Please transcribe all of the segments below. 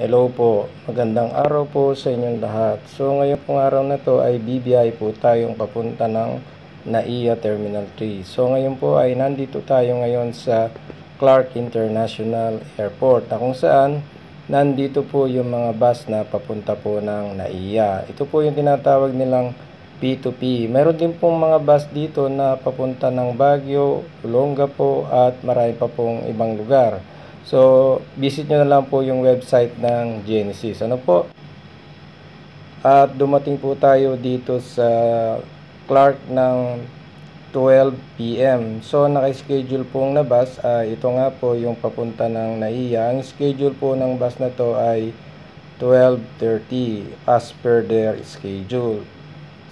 Hello po, magandang araw po sa inyong lahat. So ngayon pong araw na to ay bibiyahe po tayong papunta ng NAIA Terminal 3. So ngayon po ay nandito tayo ngayon sa Clark International Airport na kung saan nandito po yung mga bus na papunta po ng NAIA. Ito po yung tinatawag nilang P2P. Meron din pong mga bus dito na papunta ng Baguio, Olongapo at marami pa pong ibang lugar. So, visit nyo na lang po yung website ng Genesis. Ano po? At dumating po tayo dito sa Clark ng 12 PM. So, naka-schedule pong na bus. Ito nga po yung papunta ng NAIA. Ang schedule po ng bus na to ay 12:30 as per their schedule.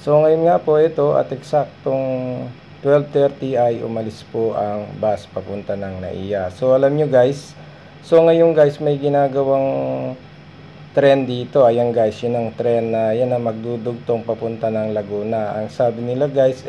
So, ngayon nga po ito at eksaktong 12:30 ay umalis po ang bus papunta ng NAIA. So, alam nyo guys, so ngayon guys may ginagawang tren dito. Ayan guys, yun ang tren na yan na magdudugtong papunta ng Laguna. Ang sabi nila guys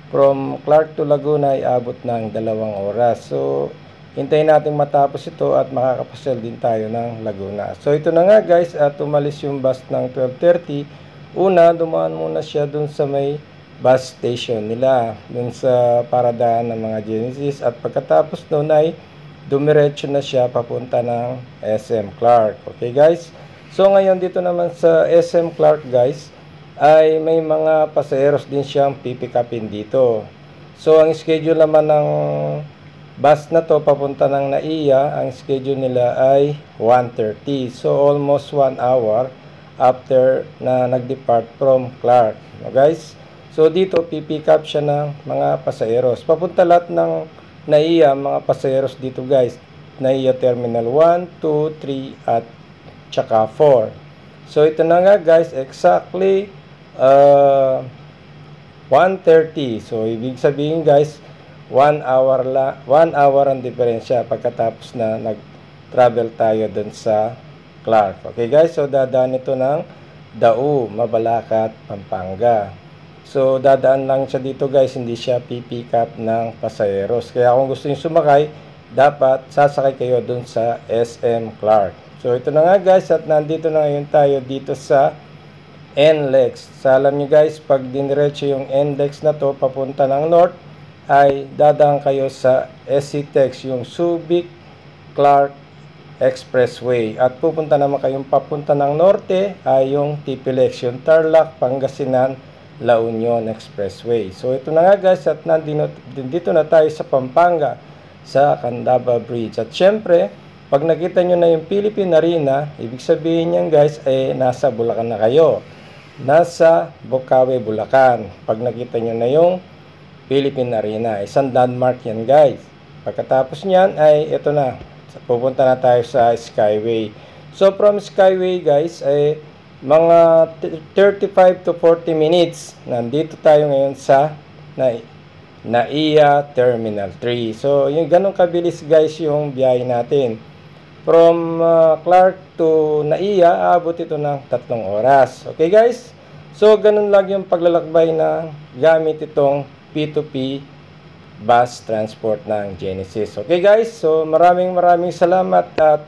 from Clark to Laguna ay abot ng 2 oras. So hintayin natin matapos ito at makakapasyal din tayo ng Laguna. So ito na nga guys, at umalis yung bus ng 12:30. Una, dumaan muna siya dun sa may bus station nila, dun sa paradaan ng mga Genesis, at pagkatapos nun ay dumiretso na siya papunta ng SM Clark. Okay guys? So ngayon dito naman sa SM Clark guys, ay may mga pasaheros din siyang pipikapin dito. So ang schedule naman ng bus na to papunta ng NAIA, ang schedule nila ay 1:30. So almost 1 hour after na nag-depart from Clark. No, guys? So dito pipick up siya ng mga pasaheros. Papunta lahat ng NAIA, mga pasaheros dito guys. NAIA Terminal 1, 2, 3 at tsaka 4. So ito na nga guys, exactly 1:30. So ibig sabihin guys, 1 hour ang diferensya pagkatapos na nag-travel tayo dun sa Clark. Okay guys, so dadaan ito ng Dao, Mabalacat, Pampanga. So dadaan lang siya dito guys, hindi siya pipick up ng pasaheros. Kaya kung gusto niyo sumakay, dapat sasakay kayo dun sa SM Clark. So ito na nga guys, at nandito na ngayon tayo dito sa NLEX. Sa alam niyo guys, pag diniretso yung NLEX na to papunta ng north, ay dadaan kayo sa SCTEX, yung Subic Clark Expressway, at pupunta naman kayong papunta ng norte ay yung TPLEX, yung Tarlac, Pangasinan, La Union Expressway. So ito na nga guys, at nandito na tayo sa Pampanga, sa Candaba Bridge. At syempre, pag nakita nyo na yung Philippine Arena, ibig sabihin niyan guys nasa Bulacan na kayo, nasa Bocaue, Bulacan. Pag nakita nyo na yung Philippine Arena, isang landmark yan guys. Pagkatapos niyan ay ito na, pupunta na tayo sa Skyway. So from Skyway guys ay mga 35 to 40 minutes nandito tayo ngayon sa NAIA Terminal 3. So yung ganun kabilis guys yung biyahe natin. From Clark to NAIA, aabot ito ng 3 oras. Okay guys? So ganun lang yung paglalakbay na gamit itong P2P bus transport ng Genesis. Okay guys, so maraming salamat at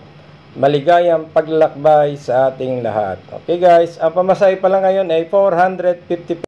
maligayang paglalakbay sa ating lahat. Okay guys, ang pamasahe pa lang ngayon ay 450